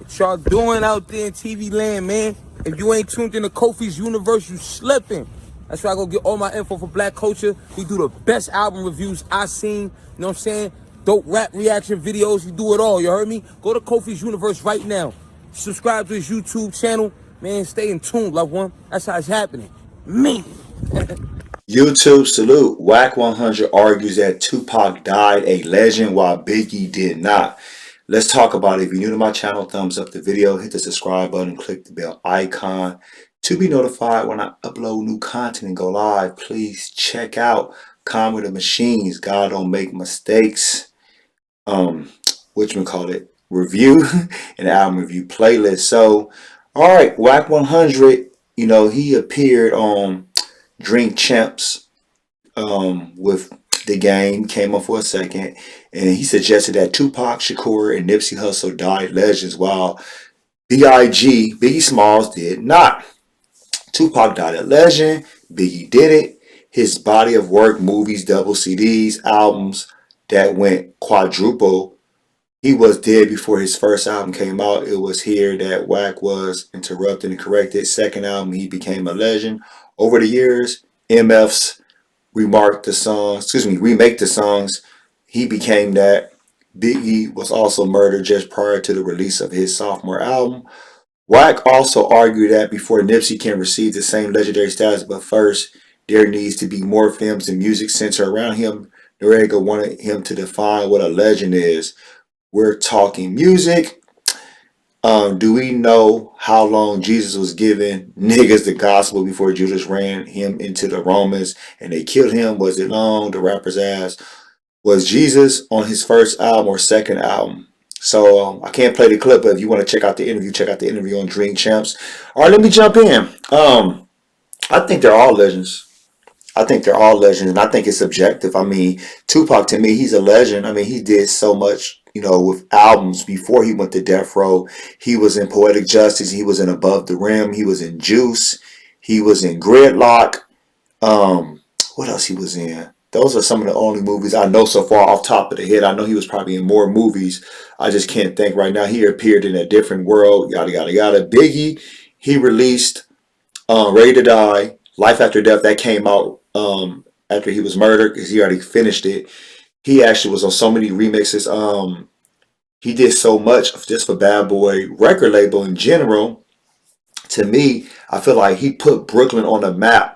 What y'all doing out there in TV land, man? If you ain't tuned into Kofi's universe, you slipping. That's why I go get all my info for black culture. He do the best album reviews I seen. You know what I'm saying? Dope rap reaction videos. He do it all. You heard me? Go to Kofi's universe right now. Subscribe to his YouTube channel. Man, stay in tune, loved one. That's how it's happening. Me. YouTube salute. Wack 100 argues that Tupac died a legend while Biggie did not. Let's talk about it. If you're new to my channel, thumbs up the video, hit the subscribe button, click the bell icon to be notified when I upload new content and go live. Please check out Calm with the Machines, God Don't Make Mistakes, review and album review playlist. So, alright, Wack 100, he appeared on Drink Champs with The Game, came on for a second, and he suggested that Tupac Shakur and Nipsey Hussle died legends while Biggie Smalls did not. Tupac died a legend, Biggie did it. His body of work, movies, double CDs, albums that went quadruple. He was dead before his first album came out. It was here that Wack was interrupted and corrected. Second album, he became a legend. Over the years, MFs remake the songs. He became that. Biggie was also murdered just prior to the release of his sophomore album. Wack also argued that before Nipsey can receive the same legendary status, but first there needs to be more films and music centered around him. Noriega wanted him to define what a legend is. We're talking music. Do we know how long Jesus was giving niggas the gospel before Judas ran him into the Romans and they killed him? Was it long? The rapper's ass. Was Jesus on his first album or second album? So I can't play the clip, but if you want to check out the interview, check out the interview on Drink Champs. All right, let me jump in. I think they're all legends. And I think it's subjective. I mean, Tupac, to me, he's a legend. I mean, he did so much, with albums before he went to Death Row. He was in Poetic Justice. He was in Above the Rim. He was in Juice. He was in Gridlock. What else he was in? Those are some of the only movies I know so far off top of the head. I know he was probably in more movies. I just can't think right now. He appeared in A Different World, yada, yada, yada. Biggie, he released Ready to Die, Life After Death. That came out after he was murdered because he already finished it. He actually was on so many remixes. He did so much just for Bad Boy record label in general. To me, I feel like he put Brooklyn on the map.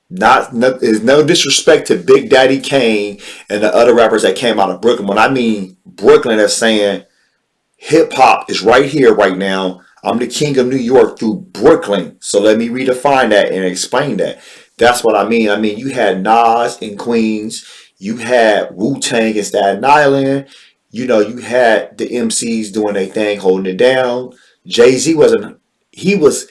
There's no disrespect to Big Daddy Kane and the other rappers that came out of Brooklyn. When I mean Brooklyn, that's saying hip hop is right here, right now. I'm the king of New York through Brooklyn. So let me redefine that and explain that. That's what I mean. I mean, you had Nas in Queens. You had Wu-Tang in Staten Island. You had the MCs doing their thing, holding it down. Jay-Z was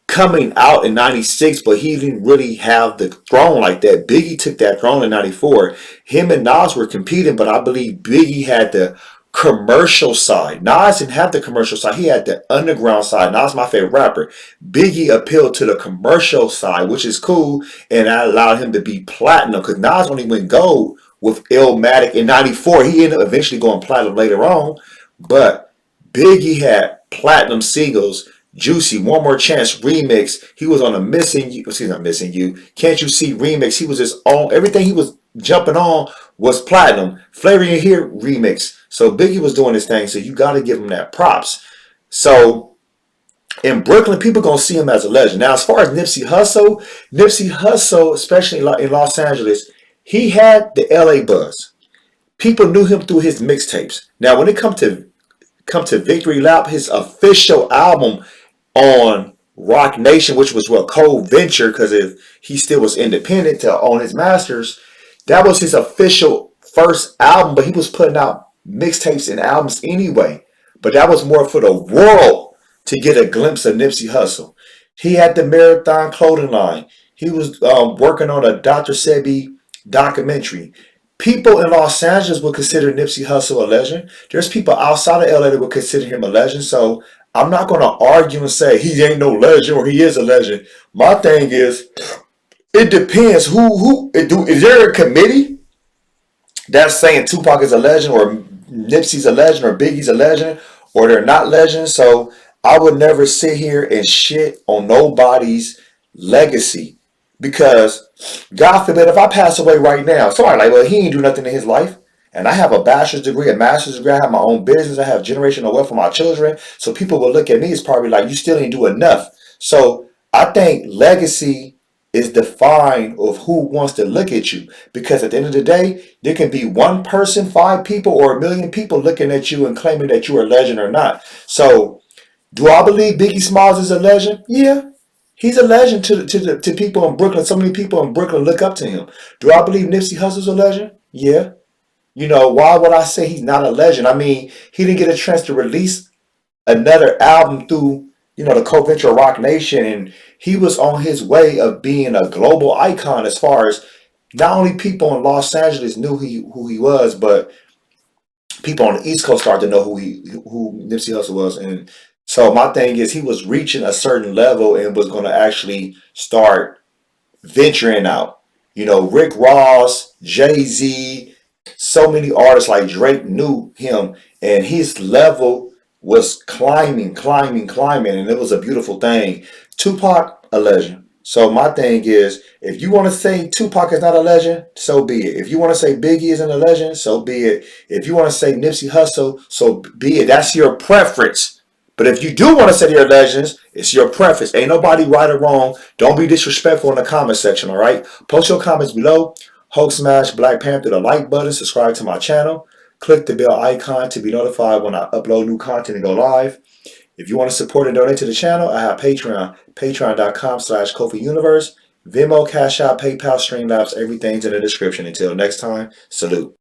coming out in 96, but he didn't really have the throne like that. Biggie took that throne in 94. Him and Nas were competing, but I believe Biggie had the commercial side. Nas didn't have the commercial side. He had the underground side. Nas, my favorite rapper. Biggie appealed to the commercial side, which is cool, and that allowed him to be platinum because Nas only went gold with Illmatic in 94. He ended up eventually going platinum later on, but Biggie had platinum singles. Juicy, One More Chance remix. He was on a Missing You. Excuse me, not Missing You. Can't You See remix. He was just on everything he was jumping on was platinum. Flavor in Here remix. So Biggie was doing his thing. So you got to give him that props. So in Brooklyn, people gonna see him as a legend. Now, as far as Nipsey Hussle, especially in Los Angeles, he had the LA buzz. People knew him through his mixtapes. Now, when it come to Victory Lap, his official album on Rock Nation, which was co-venture because he still was independent to own his masters. That was his official first album, but he was putting out mixtapes and albums anyway. But that was more for the world to get a glimpse of Nipsey Hussle. He had the Marathon clothing line. He was working on a Dr. Sebi documentary. People in Los Angeles would consider Nipsey Hussle a legend. There's people outside of LA that would consider him a legend. So I'm not going to argue and say he ain't no legend or he is a legend. My thing is, it depends is there a committee that's saying Tupac is a legend or Nipsey's a legend or Biggie's a legend? or they're not legends. So I would never sit here and shit on nobody's legacy, because God forbid if I pass away right now, somebody like, well, he ain't do nothing in his life. And I have a bachelor's degree, a master's degree, I have my own business, I have generational wealth for my children. So people will look at me as probably like, you still ain't do enough. So I think legacy is defined of who wants to look at you. Because at the end of the day, there can be one person, 5 people, or 1,000,000 people looking at you and claiming that you are a legend or not. So do I believe Biggie Smalls is a legend? Yeah. He's a legend to people in Brooklyn. So many people in Brooklyn look up to him. Do I believe Nipsey Hussle's a legend? Yeah. You know, why would I say he's not a legend? I mean, he didn't get a chance to release another album through, the co-venture Rock Nation, and he was on his way of being a global icon, as far as not only people in Los Angeles knew who he was, but people on the East Coast started to know who Nipsey Hussle was. And so my thing is, he was reaching a certain level and was going to actually start venturing out. Rick Ross, Jay-Z, so many artists like Drake knew him, and his level was climbing, climbing, climbing, and it was a beautiful thing. Tupac, a legend. So my thing is, if you want to say Tupac is not a legend, so be it. If you want to say Biggie isn't a legend, so be it. If you want to say Nipsey Hussle, so be it. That's your preference. But if you do want to say they're legends, it's your preference. Ain't nobody right or wrong. Don't be disrespectful in the comment section, all right? Post your comments below. Hulk smash Black Panther the like button. Subscribe to my channel. Click the bell icon to be notified when I upload new content and go live. If you want to support and donate to the channel, I have Patreon. Patreon.com/KofiUniverse. Venmo, CashApp, PayPal, Streamlabs. Everything's in the description. Until next time, salute.